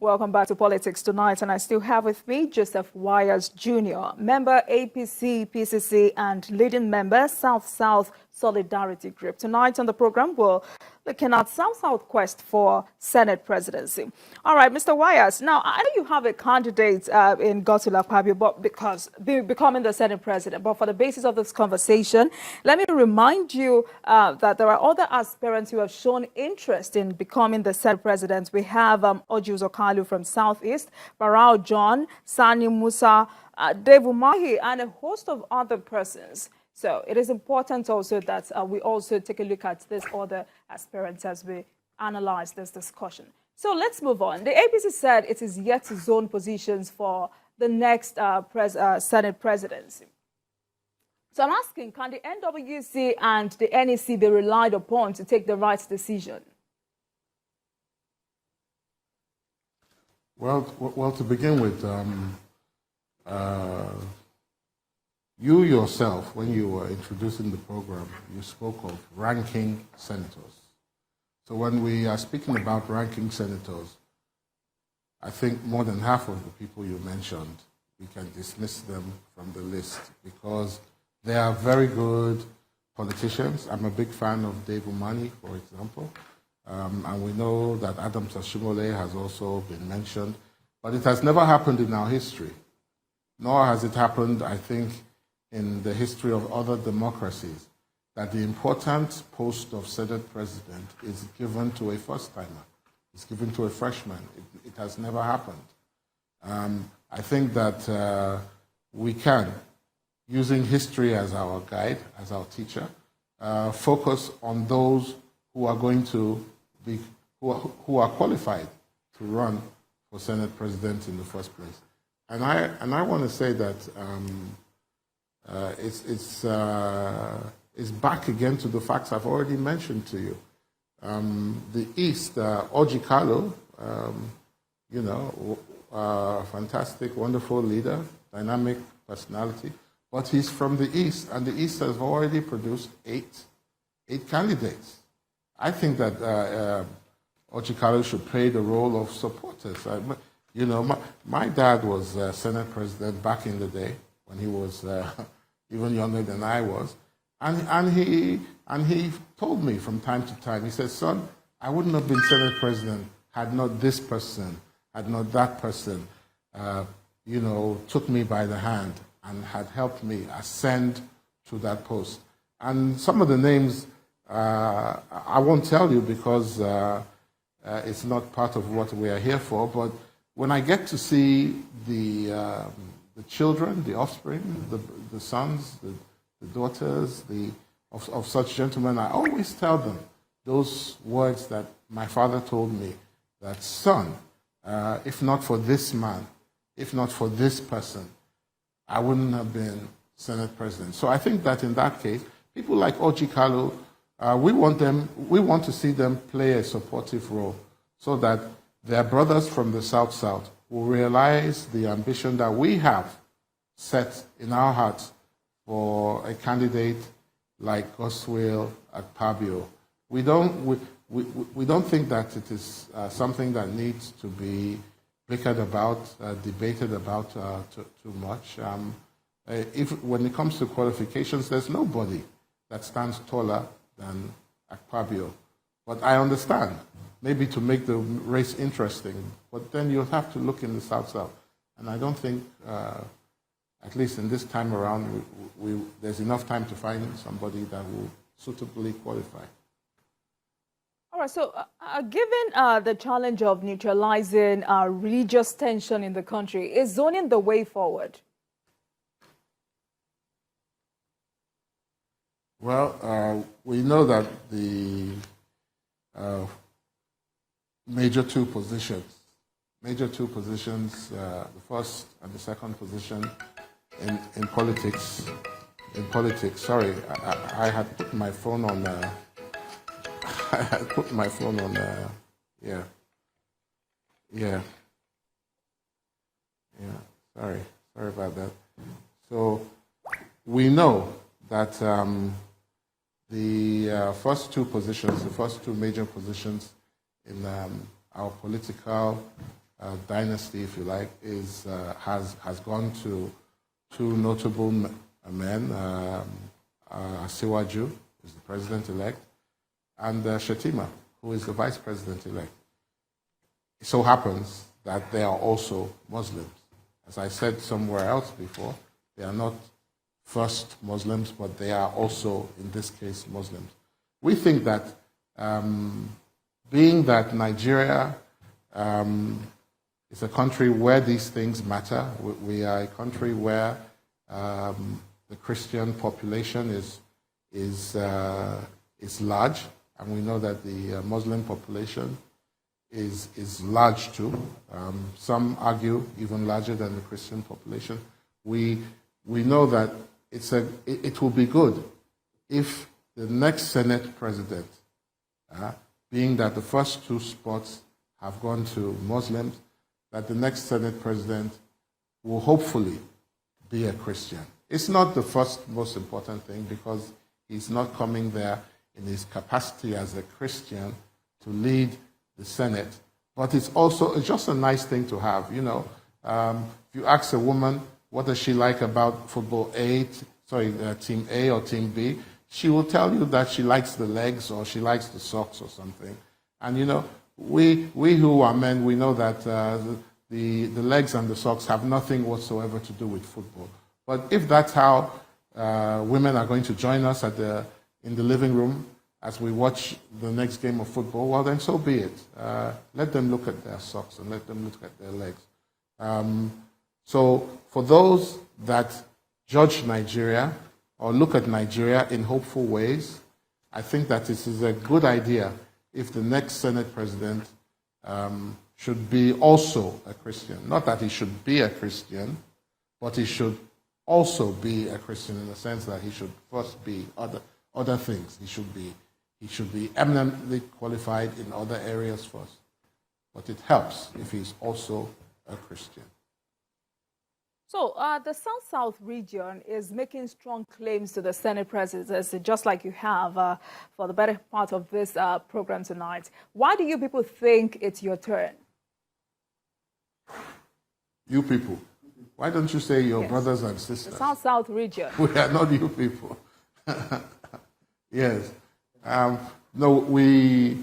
Welcome back to Politics Tonight, and I still have with me Joseph Wayas Jr., member APC, PCC, and leading member South-South Solidarity Group. Tonight on the program, we're looking at South-South quest for Senate presidency. All right, Mr. Wayas, now I know you have a candidate in Godswill Akpabio, but because becoming the Senate president. But for the basis of this conversation, let me remind you that there are other aspirants who have shown interest in becoming the Senate president. We have Ojus Okalu from Southeast, Barao John, Sani Musa, Dave Umahi, and a host of other persons. So it is important also that we also take a look at this other aspirants as we analyze this discussion. So let's move on. The APC said it is yet to zone positions for the next Senate presidency. So I'm asking, can the NWC and the NEC be relied upon to take the right decision? Well, to begin with, you yourself, when you were introducing the program, you spoke of ranking senators. So when we are speaking about ranking senators, I think more than half of the people you mentioned, we can dismiss them from the list because they are very good politicians. I'm a big fan of Dave Umahi, for example. And we know that Adams Ashimole has also been mentioned. But it has never happened in our history, nor has it happened, I think, in the history of other democracies, that the important post of Senate president is given to a first-timer. It's given to a freshman. It has never happened. I think that we can, using history as our guide, as our teacher, focus on those who are going to be, who are qualified to run for Senate president in the first place. And I want to say that it's back again to the facts I've already mentioned to you. The East, Ojikalo, fantastic, wonderful leader, dynamic personality, but he's from the East, and the East has already produced eight candidates. I think that Ojikalo should play the role of supporters. My dad was Senate president back in the day when he was even younger than I was, and he told me from time to time, he said, "Son, I wouldn't have been Senate president had not this person, had not that person, took me by the hand and had helped me ascend to that post." And some of the names I won't tell you because it's not part of what we are here for, but when I get to see the children, the offspring, the sons, the daughters of such gentlemen, I always tell them those words that my father told me, that son, if not for this man, if not for this person, I wouldn't have been Senate president. So I think that in that case, people like Ojikalo, we want to see them play a supportive role so that their brothers from the South-South will realize the ambition that we have set in our hearts for a candidate like Godswill Akpabio. We don't think that it is something that needs to be bickered about, debated about too much. When it comes to qualifications, there's nobody that stands taller than Akpabio. But I understand, maybe to make the race interesting, but then you'll have to look in the South-South. And I don't think, at least in this time around, there's enough time to find somebody that will suitably qualify. All right, so given the challenge of neutralizing religious tension in the country, is zoning the way forward? Well, we know that the major two positions, the first and the second position in politics. Sorry, I had put my phone on. I had put my phone on. Sorry about that. So we know that the first two positions, the first two major positions in our political dynasty, if you like, has gone to two notable men, Asiwaju, who is the president-elect, and Shetima, who is the vice president-elect. It so happens that they are also Muslims. As I said somewhere else before, they are not first Muslims, but they are also, in this case, Muslims. We think that being that Nigeria is a country where these things matter, we are a country where the Christian population is large, and we know that the Muslim population is large too. Some argue even larger than the Christian population. We know that it will be good if the next Senate president, being that the first two spots have gone to Muslims, that the next Senate president will hopefully be a Christian. It's not the first most important thing because he's not coming there in his capacity as a Christian to lead the Senate, but it's just a nice thing to have. You know, if you ask a woman what does she like about football team A or team B, she will tell you that she likes the legs or she likes the socks or something. And you know, we who are men, we know that the legs and the socks have nothing whatsoever to do with football. But if that's how women are going to join us in the living room as we watch the next game of football, well then so be it. Let them look at their socks and let them look at their legs. So for those that judge Nigeria or look at Nigeria in hopeful ways, I think that it is a good idea if the next Senate president should be also a Christian. Not that he should be a Christian, but he should also be a Christian in the sense that he should first be other things. He should be eminently qualified in other areas first. But it helps if he's also a Christian. So the South-South region is making strong claims to the Senate presidency, just like you have for the better part of this program tonight. Why do you people think it's your turn? You people. Why don't you say your brothers and sisters? The South-South region. We are not you people. Yes. No, we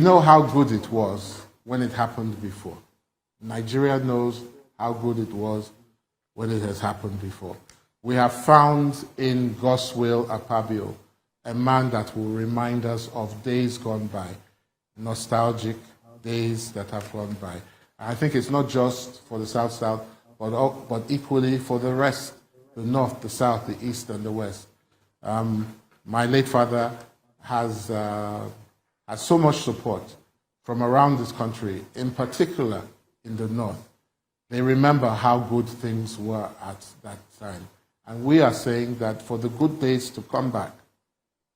know how good it was when it happened before. Nigeria knows how good it was when it has happened before. We have found in Godswill Akpabio a man that will remind us of days gone by, nostalgic days that have gone by. I think it's not just for the South-South, but equally for the rest, the North, the South, the East, and the West. My late father has so much support from around this country, in particular in the North. They remember how good things were at that time. And we are saying that for the good days to come back,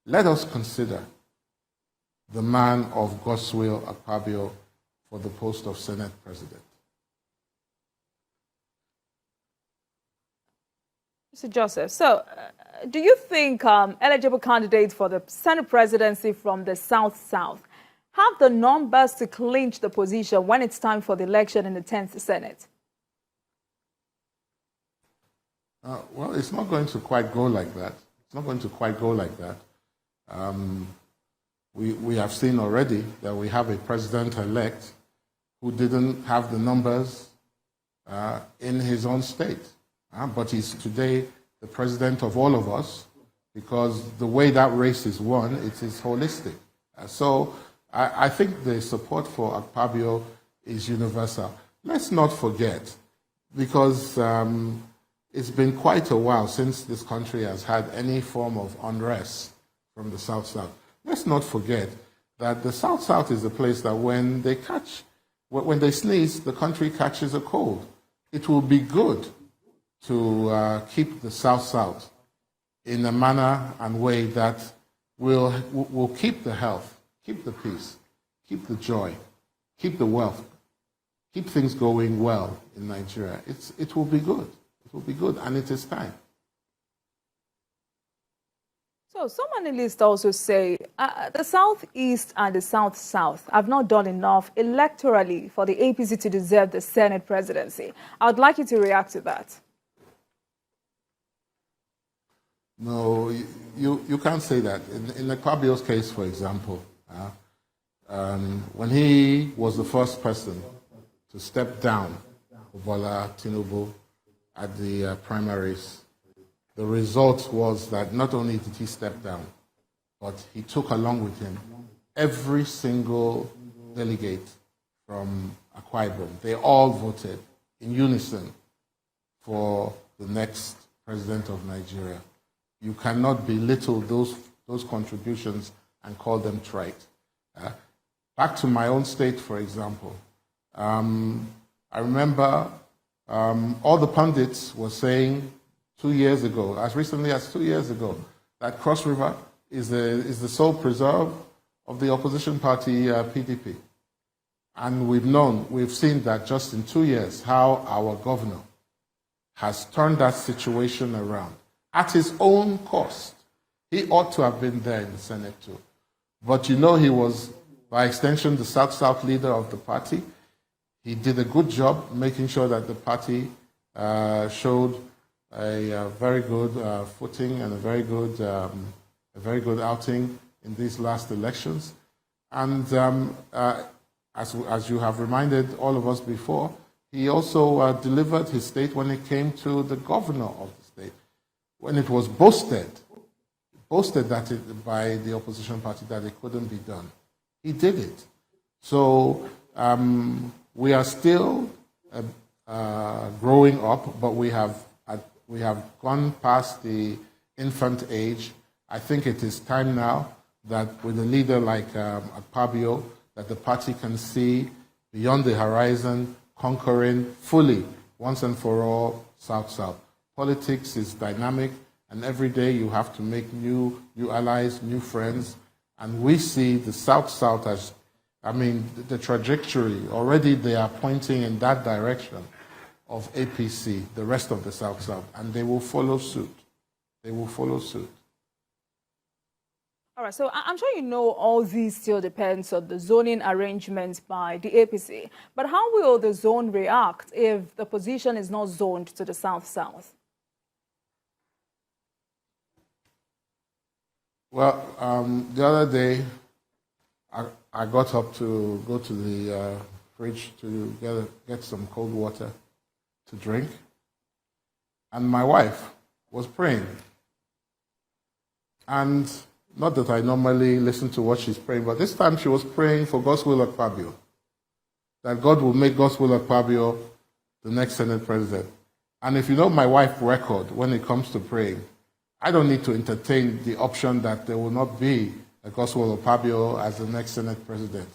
let us consider the man of Godswill Akpabio for the post of Senate President. Mr. Joseph, so do you think eligible candidates for the Senate presidency from the South-South have the numbers to clinch the position when it's time for the election in the 10th Senate? Well, it's not going to quite go like that. It's not going to quite go like that. We have seen already that we have a president-elect who didn't have the numbers in his own state. But he's today the president of all of us because the way that race is won, it is holistic. So I think the support for Akpabio is universal. Let's not forget, because it's been quite a while since this country has had any form of unrest from the South-South. Let's not forget that the South-South is a place that when they sneeze, the country catches a cold. It will be good to keep the South-South in a manner and way that will keep the health, keep the peace, keep the joy, keep the wealth, keep things going well in Nigeria. It will be good. It will be good, and it is time. So some analysts also say the Southeast and the South-South have not done enough electorally for the APC to deserve the Senate presidency. I would like you to react to that. No, you can't say that. In Akpabio's case, for example, when he was the first person to step down for Bola Tinubu at the primaries, the result was that not only did he step down, but he took along with him every single delegate from Akwa Ibom. They all voted in unison for the next president of Nigeria. You cannot belittle those contributions and call them trite. Back to my own state, for example. I remember all the pundits were saying 2 years ago, as recently as 2 years ago, that Cross River is the sole preserve of the opposition party PDP. And we've seen that just in 2 years, how our governor has turned that situation around at his own cost. He ought to have been there in the Senate too. But you know, he was, by extension, the South-South leader of the party. He did a good job making sure that the party showed a very good footing and a very good outing in these last elections. And as you have reminded all of us before, he also delivered his state when it came to the governor of the state. When it was boasted that by the opposition party that it couldn't be done, he did it. So we are still growing up, but we have gone past the infant age. I think it is time now that with a leader like Akpabio, that the party can see beyond the horizon, conquering fully, once and for all, South-South. Politics is dynamic, and every day you have to make new allies, new friends. And we see the South-South as, the trajectory, already they are pointing in that direction of APC, the rest of the South-South, and they will follow suit. They will follow suit. All right, so I'm sure you know all these still depends on the zoning arrangements by the APC. But how will the zone react if the position is not zoned to the South-South? Well, the other day, I got up to go to the fridge to get some cold water to drink, and my wife was praying. And not that I normally listen to what she's praying, but this time she was praying for Godswill Akpabio, that God will make Godswill Akpabio the next Senate president. And if you know my wife's record when it comes to praying, I don't need to entertain the option that there will not be a Godswill Akpabio as the next Senate president.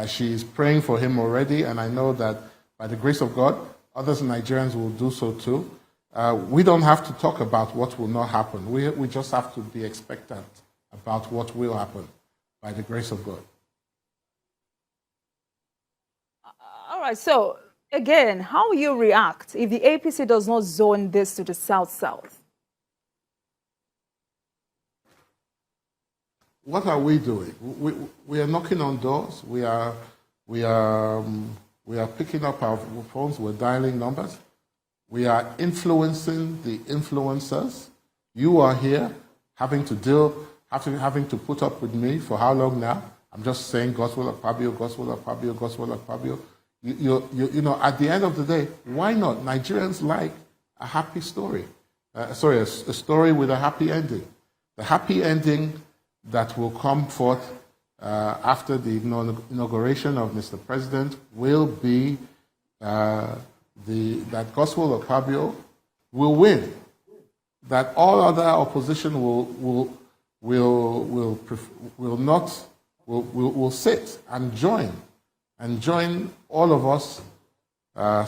She is praying for him already, and I know that by the grace of God, others Nigerians will do so too. We don't have to talk about what will not happen. We just have to be expectant about what will happen by the grace of God. All right, so again, how will you react if the APC does not zone this to the South-South? What are we doing? We are knocking on doors. We are picking up our phones. We're dialing numbers. We are influencing the influencers. You are here having to put up with me for how long now? I'm just saying Godswill Akpabio, Godswill Akpabio, Godswill Akpabio. You know, at the end of the day, why not? Nigerians like a happy story. A story with a happy ending. The happy ending that will come forth after the inauguration of Mr. President will be that Godswill Akpabio will win. That all other opposition will sit and join all of us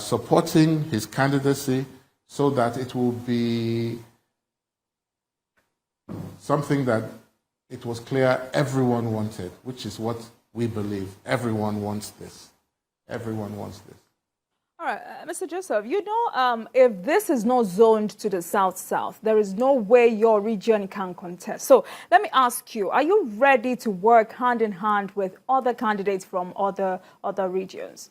supporting his candidacy, so that it will be something that it was clear everyone wanted, which is what we believe. Everyone wants this. Everyone wants this. All right, Mr. Joseph, if this is not zoned to the South-South, there is no way your region can contest. So let me ask you, are you ready to work hand in hand with other candidates from other regions?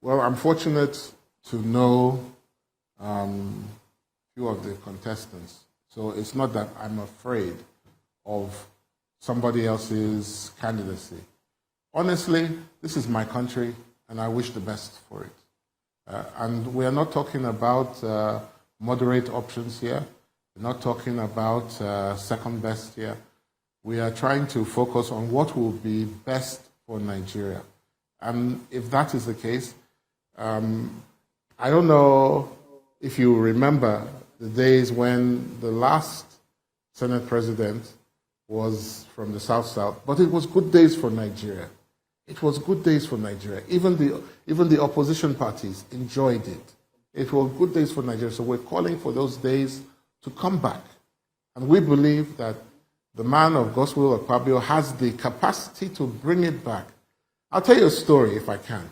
Well, I'm fortunate to know few of the contestants. So it's not that I'm afraid of somebody else's candidacy. Honestly, this is my country, and I wish the best for it. And we are not talking about moderate options here. We're not talking about second best here. We are trying to focus on what will be best for Nigeria. And if that is the case, I don't know if you remember the days when the last Senate president was from the South-South, but it was good days for Nigeria. It was good days for Nigeria. Even the opposition parties enjoyed it. It was good days for Nigeria. So we're calling for those days to come back. And we believe that the man of God's will, Akpabio, has the capacity to bring it back. I'll tell you a story if I can.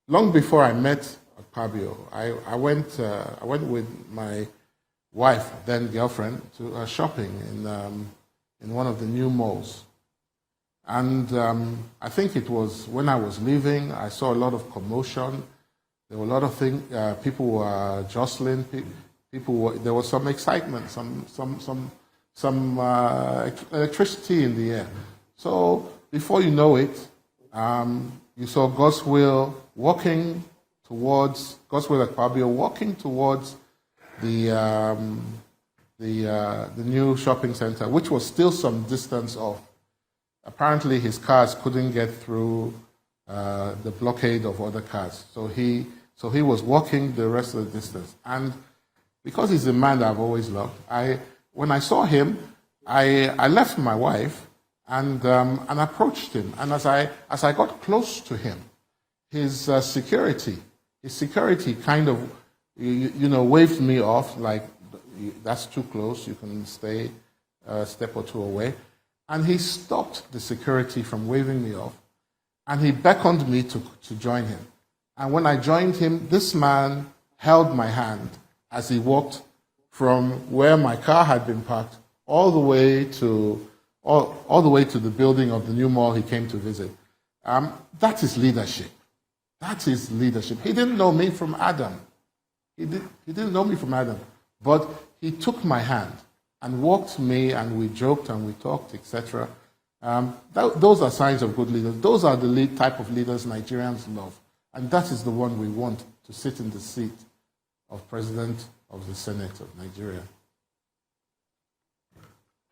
Long before I met Akpabio, I went with my wife, then girlfriend, to shopping in one of the new malls. And I think it was when I was leaving, I saw a lot of commotion. There were a lot of things, people were jostling, there was some excitement, some electricity in the air. So before you know it, you saw God's will Akpabio walking towards the new shopping center, which was still some distance off. Apparently, his cars couldn't get through the blockade of other cars, so he was walking the rest of the distance. And because he's a man that I've always loved, when I saw him, I left my wife and approached him. And as I got close to him, his security kind of waved me off, like, that's too close, you can stay a step or two away. And he stopped the security from waving me off, and he beckoned me to join him. And when I joined him, this man held my hand as he walked from where my car had been parked all the way to the building of the new mall he came to visit. That is leadership. That is leadership. He didn't know me from Adam. He didn't know me from Adam, but he took my hand and walked me, and we joked and we talked, etc. Those are signs of good leaders. Those are the type of leaders Nigerians love. And that is the one we want to sit in the seat of President of the Senate of Nigeria.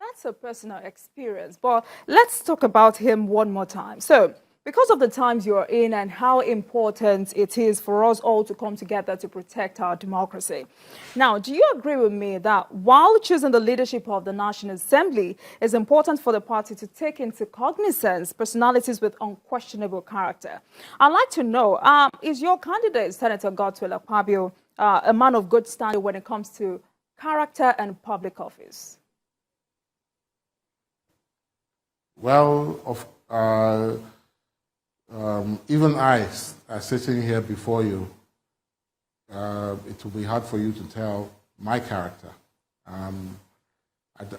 That's a personal experience, but let's talk about him one more time. So, because of the times you're in and how important it is for us all to come together to protect our democracy. Now, do you agree with me that while choosing the leadership of the National Assembly, it's important for the party to take into cognizance personalities with unquestionable character? I'd like to know, is your candidate, Senator Godswill Akpabio, a man of good standing when it comes to character and public office? Well, even I, sitting here before you, it will be hard for you to tell my character.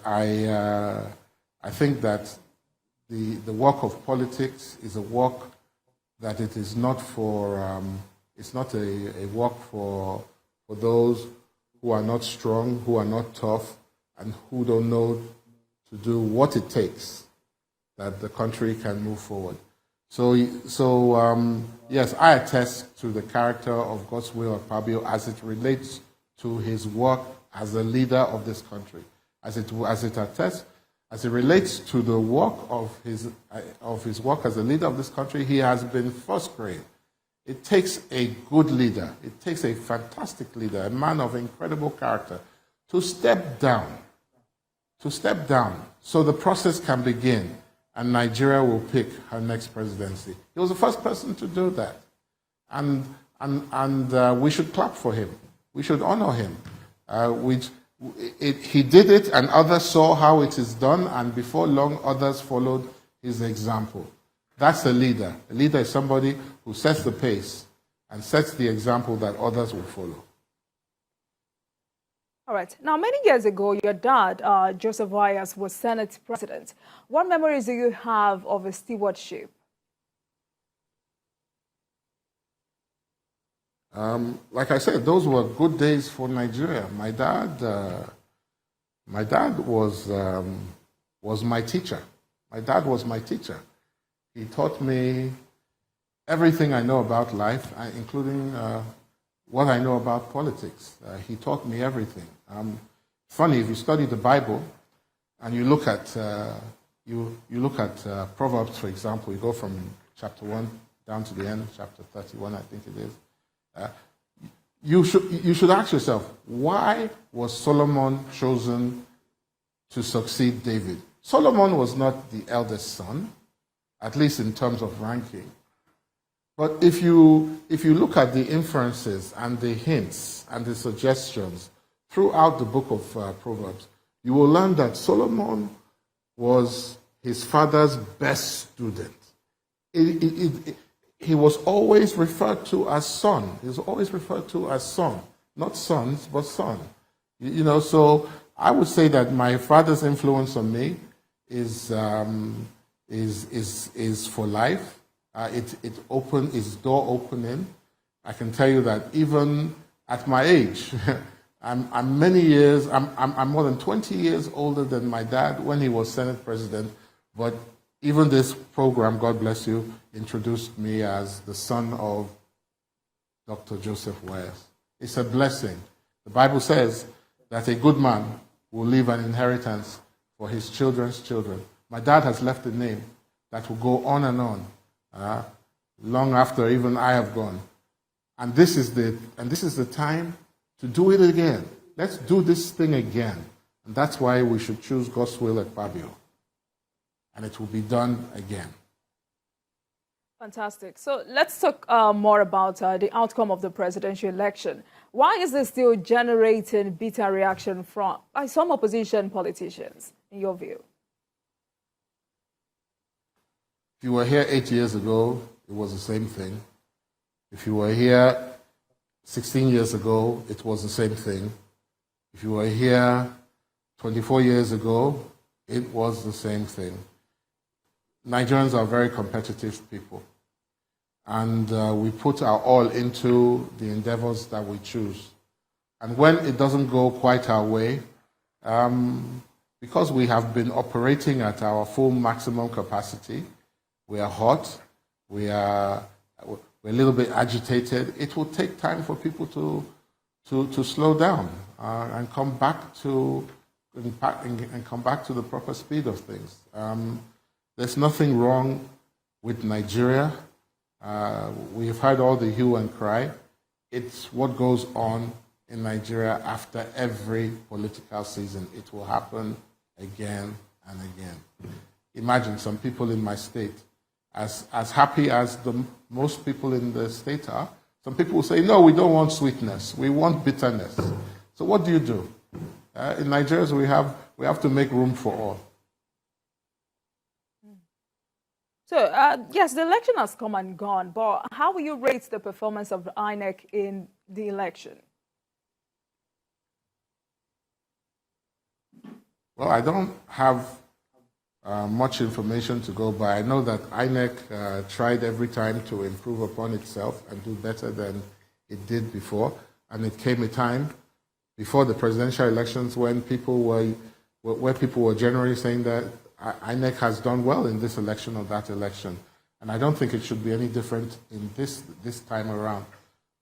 I think that the work of politics is a work that it is not for. It's not a work for those who are not strong, who are not tough, and who don't know to do what it takes that the country can move forward. So yes, I attest to the character of Godswill Akpabio as it relates to his work as a leader of this country, as it relates to the work of his work as a leader of this country. He has been first grade. It takes a good leader. It takes a fantastic leader, a man of incredible character, to step down, so the process can begin. And Nigeria will pick her next presidency. He was the first person to do that. And we should clap for him. We should honor him. He did it, and others saw how it is done, and before long, others followed his example. That's a leader. A leader is somebody who sets the pace and sets the example that others will follow. All right. Now, many years ago, your dad, Joseph Wayas, was Senate president. What memories do you have of his stewardship? Like I said, those were good days for Nigeria. My dad was my teacher. My dad was my teacher. He taught me everything I know about life, including what I know about politics. He taught me everything. Funny, if you study the Bible and you look at Proverbs, for example, you go from chapter 1 down to the end, chapter 31, I think it is. You should ask yourself, why was Solomon chosen to succeed David? Solomon was not the eldest son, at least in terms of ranking. But if you look at the inferences and the hints and the suggestions throughout the book of Proverbs, you will learn that Solomon was his father's best student. He was always referred to as son. He was always referred to as son. Not sons, but son. So I would say that my father's influence on me is for life. It's door opening. I can tell you that even at my age, I'm more than 20 years older than my dad when he was Senate president, but even this program, God bless you, introduced me as the son of Dr. Joseph Wayas. It's a blessing. The Bible says that a good man will leave an inheritance for his children's children. My dad has left a name that will go on and on, long after even I have gone. And this is the time to do it again. Let's do this thing again. And that's why we should choose God's will at Fabio. And it will be done again. Fantastic. So let's talk more about the outcome of the presidential election. Why is this still generating bitter reaction by some opposition politicians, in your view? If you were here 8 years ago, it was the same thing. If you were here 16 years ago, it was the same thing. If you were here 24 years ago, it was the same thing. Nigerians are very competitive people, and we put our all into the endeavors that we choose. And when it doesn't go quite our way, because we have been operating at our full maximum capacity, we are hot, we're a little bit agitated, it will take time for people to slow down and come back to the proper speed of things. There's nothing wrong with Nigeria. We've heard all the hue and cry. It's what goes on in Nigeria after every political season. It will happen again and again. Imagine some people in my state, as happy as most people in the state are, some people will say, no, we don't want sweetness, we want bitterness. So what do? In Nigeria, we have to make room for all. So, yes, the election has come and gone, but how will you rate the performance of the INEC in the election? Well, I don't have much information to go by. I know that INEC tried every time to improve upon itself and do better than it did before, and it came a time before the presidential elections when people were generally saying that INEC has done well in this election or that election. And I don't think it should be any different in this time around.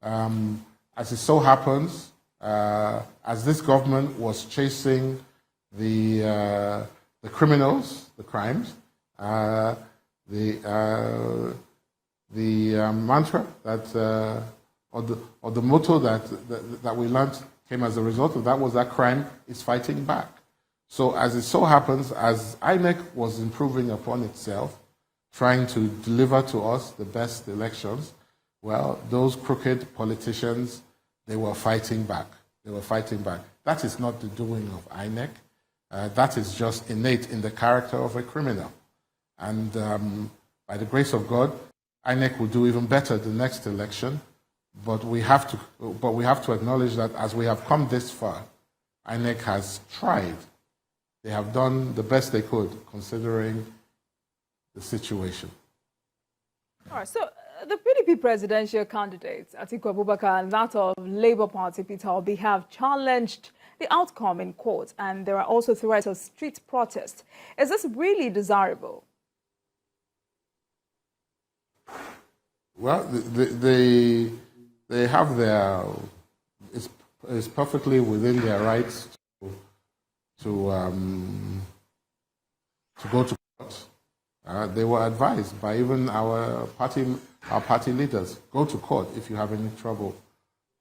As it so happens, as this government was chasing the criminals, the crimes, the mantra that, or the motto that we learned came as a result of that was that crime is fighting back. So as it so happens, as INEC was improving upon itself, trying to deliver to us the best elections, well, those crooked politicians, they were fighting back. They were fighting back. That is not the doing of INEC. That is just innate in the character of a criminal. And By the grace of God, INEC will do even better the next election, but we have to acknowledge that as we have come this far, INEC has tried. They have done the best they could considering the situation. All right, so the PDP presidential candidates, Atiku Abubakar and that of Labour Party, Peter Obi, have challenged the outcome in court, and there are also threats of street protest. Is this really desirable? Well, they have their, it's perfectly within their rights to go to court. They were advised by even our party leaders, go to court if you have any trouble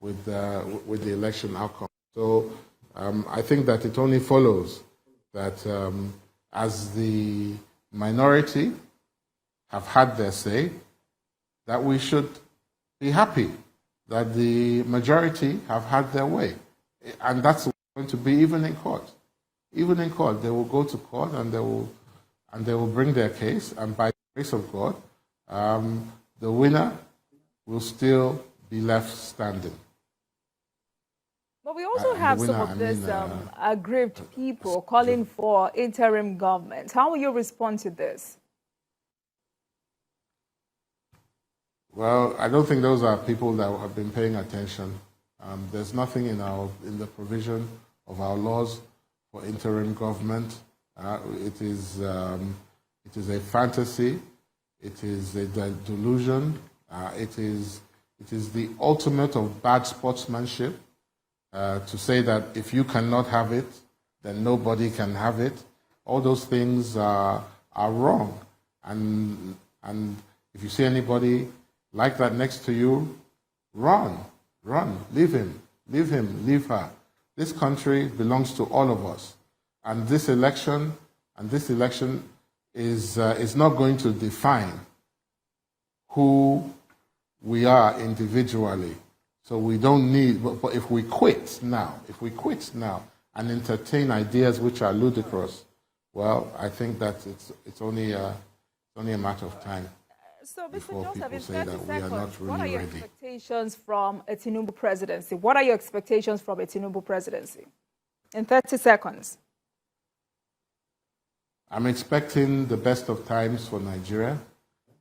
with the election outcome. So I think that it only follows that as the minority have had their say, that we should be happy that the majority have had their way. And that's going to be even in court. Even in court, they will go to court and they will bring their case, and by the grace of God, the winner will still be left standing. But we also have some of these aggrieved people calling for interim government. How will you respond to this? Well, I don't think those are people that have been paying attention. There's nothing in the provision of our laws for interim government. It is a fantasy. It is a delusion. It is the ultimate of bad sportsmanship to say that if you cannot have it, then nobody can have it. All those things are wrong. And if you see anybody like that next to you, run, leave him, leave her. This country belongs to all of us. And this election is not going to define who we are individually. So we don't need, but if we quit now and entertain ideas which are ludicrous, well, I think that it's only a matter of time. So, Mr. Joseph, in 30 seconds, what are your expectations from a Tinubu presidency? What are your expectations from a Tinubu presidency? In 30 seconds. I'm expecting the best of times for Nigeria.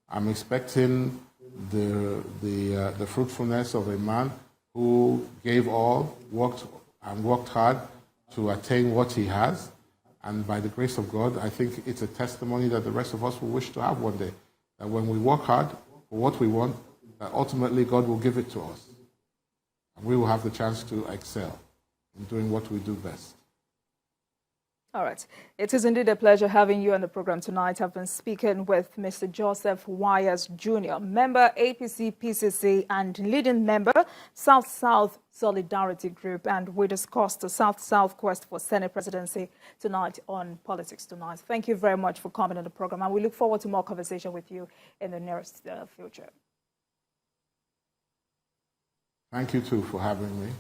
I'm expecting the fruitfulness of a man who gave all, worked hard to attain what he has. And by the grace of God, I think it's a testimony that the rest of us will wish to have one day. That when we work hard for what we want, that ultimately God will give it to us. And we will have the chance to excel in doing what we do best. All right. It is indeed a pleasure having you on the program tonight. I've been speaking with Mr. Joseph Wayas Jr., member APC, PCC, and leading member South-South Solidarity Group. And we discussed the South-South quest for Senate presidency tonight on Politics Tonight. Thank you very much for coming on the program, and we look forward to more conversation with you in the nearest future. Thank you, too, for having me.